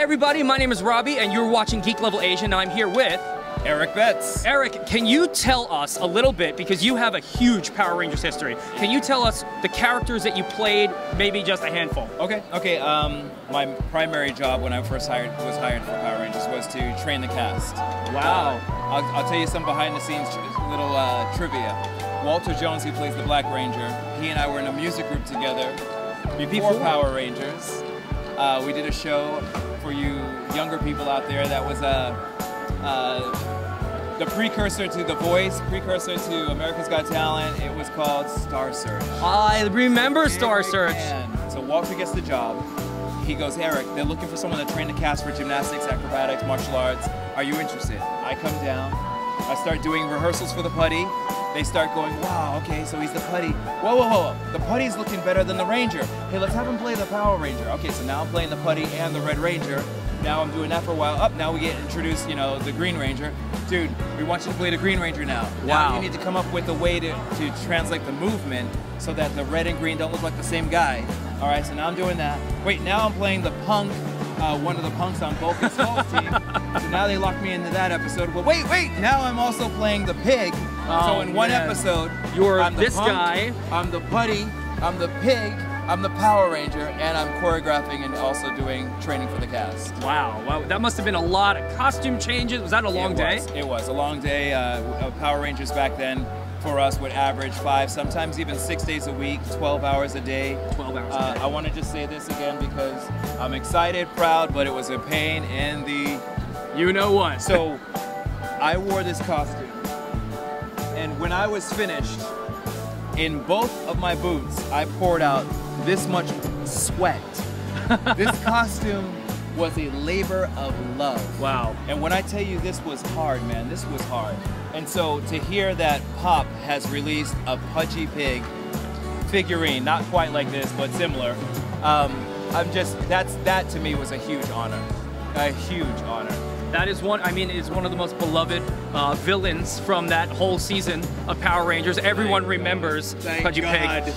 everybody, my name is Robbie and you're watching Geek Level Asia and I'm here with Erik Betts. Eric, can you tell us a little bit, because you have a huge Power Rangers history, can you tell us the characters that you played, maybe just a handful? Okay. My primary job when I first was hired for Power Rangers was to train the cast. Wow. I'll tell you some behind the scenes little trivia. Walter Jones, he plays the Black Ranger, he and I were in a music group together before Power Rangers. We did a show for you younger people out there that was the precursor to The Voice, precursor to America's Got Talent. It was called Star Search. I remember Star Search. So Walter gets the job. He goes, Eric, they're looking for someone to train the cast for gymnastics, acrobatics, martial arts. Are you interested? I come down. I start doing rehearsals for the putty. They start going, wow, okay, so he's the putty. Whoa, whoa, whoa, the putty's looking better than the Ranger. Hey, let's have him play the Power Ranger. Okay, so now I'm playing the putty and the Red Ranger. Now I'm doing that for a while. Now we get introduced, the Green Ranger. Dude, we want you to play the Green Ranger now. Wow. Now you need to come up with a way to translate the movement so that the red and green don't look like the same guy. All right, so now I'm doing that. Wait, now I'm playing the punk, one of the punks on Bulk and Skull's team. So now they locked me into that episode. Well, wait, now I'm also playing the pig. So in one episode, I'm the this punk, guy. I'm the putty, I'm the pig, I'm the Power Ranger, and I'm choreographing and also doing training for the cast. Wow, that must have been a lot of costume changes. Was that a long day? It was a long day. Power Rangers back then for us would average 5, sometimes even 6 days a week, 12 hours a day. 12 hours a day. I want to just say this again because I'm excited, proud, but it was a pain in the... You know what? So I wore this costume, and when I was finished, in both of my boots, I poured out this much sweat. This costume was a labor of love. Wow. And when I tell you this was hard, man, this was hard. And so to hear that Pop has released a Pudgy Pig figurine, not quite like this, but similar, that to me was a huge honor. A huge honor. That is one of the most beloved villains from that whole season of Power Rangers. Everyone remembers Pudgy Pig.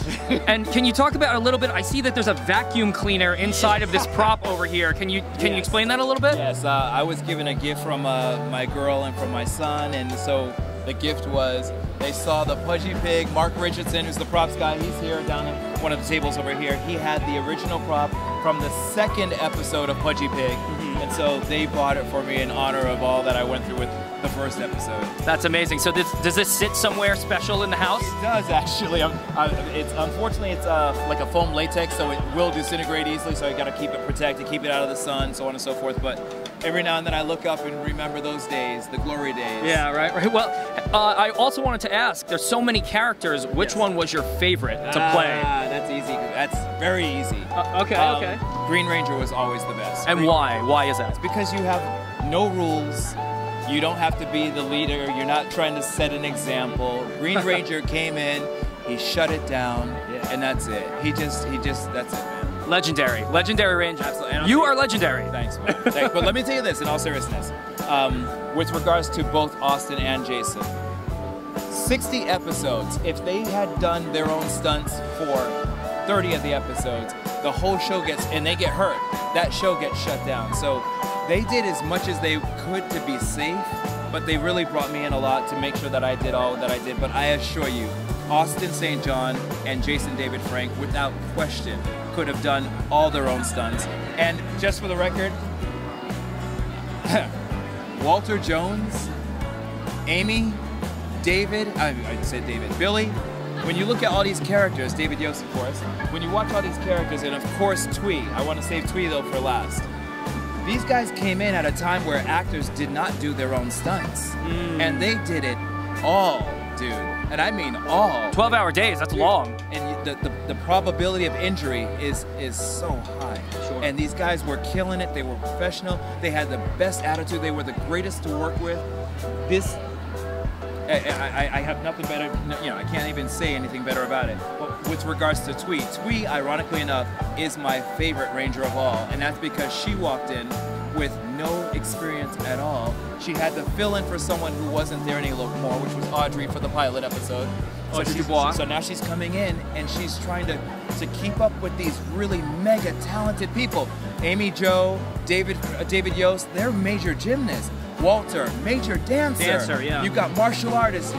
And can you talk about a little bit? I see that there's a vacuum cleaner inside of this prop over here. Can you explain that a little bit? Yes, I was given a gift from my girl and from my son, and so the gift was they saw the Pudgy Pig. Mark Richardson, who's the props guy, he's here down at one of the tables over here. He had the original prop from the second episode of Pudgy Pig. And so they bought it for me in honor of all that I went through with the first episode. That's amazing. So does this sit somewhere special in the house? It does, actually. Unfortunately, it's like a foam latex, so it will disintegrate easily, so you got to keep it protected, keep it out of the sun, so on and so forth. But every now and then I look up and remember those days, the glory days. Yeah, right. Well, I also wanted to ask, there's so many characters, which one was your favorite to play? That's easy. That's very easy. Okay. Green Ranger was always the best. And why? Why is that? It's because you have no rules. You don't have to be the leader. You're not trying to set an example. Green Ranger came in, he shut it down, and that's it. He just, that's it, man. Legendary Ranger. Absolutely. You are legendary. Thanks, man. Thanks. But let me tell you this, in all seriousness, with regards to both Austin and Jason, 60 episodes, if they had done their own stunts for 30 of the episodes, the whole show and they get hurt, that show gets shut down. So they did as much as they could to be safe, but they really brought me in a lot to make sure that I did all that I did. But I assure you, Austin St. John and Jason David Frank, without question, could have done all their own stunts. And just for the record, Walter Jones, Amy, David, I said David, Billy, when you look at all these characters, David Yost, of course, when you watch all these characters, and of course Twee, I want to save Twee though for last. These guys came in at a time where actors did not do their own stunts. And they did it all, dude. And I mean all. 12-hour days, that's long. And the probability of injury is so high. Sure. And these guys were killing it, they were professional, they had the best attitude, they were the greatest to work with. I have nothing better, I can't even say anything better about it. But with regards to Twee, ironically enough, is my favorite Ranger of all, and that's because she walked in with no experience at all. She had to fill in for someone who wasn't there anymore, which was Audrey for the pilot episode. So now she's coming in and she's trying to keep up with these really mega talented people. Amy Jo, David Yost, they're major gymnasts. Walter, major dancer. Yeah. You've got martial artists,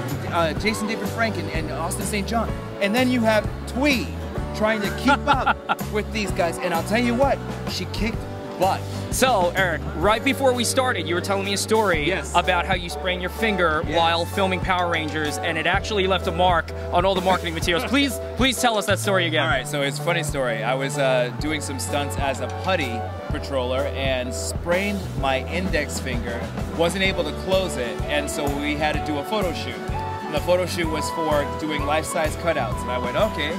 Jason David Frank and Austin St. John. And then you have Twee trying to keep up with these guys. And I'll tell you what, she kicked butt. So, Eric, right before we started, you were telling me a story about how you sprained your finger while filming Power Rangers, and it actually left a mark on all the marketing materials. Please tell us that story again. All right, so it's a funny story. I was doing some stunts as a putty patroller and sprained my index finger, wasn't able to close it, and so we had to do a photo shoot. And the photo shoot was for doing life-size cutouts, and I went, okay.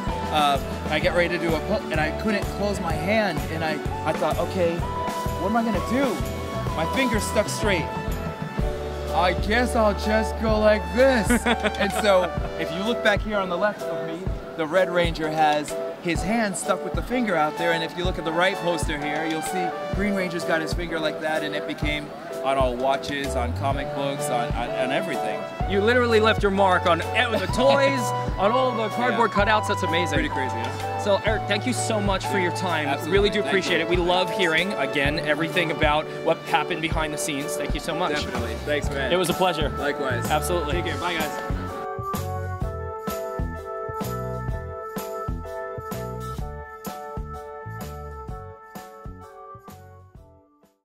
I get ready to do and I couldn't close my hand, and I thought, okay, what am I gonna do? My finger's stuck straight. I guess I'll just go like this. And so, if you look back here on the left of me, the Red Ranger has his hand stuck with the finger out there, and if you look at the right poster here, you'll see Green Ranger's got his finger like that, and it became on all watches, on comic books, on everything. You literally left your mark on the toys, on all the cardboard cutouts. That's amazing. Pretty crazy, yeah. So, Eric, thank you so much for your time. Absolutely. Really do appreciate it. We love hearing, again, everything about what happened behind the scenes. Thank you so much. Definitely. Thanks, man. It was a pleasure. Likewise. Absolutely. Take care. Bye, guys.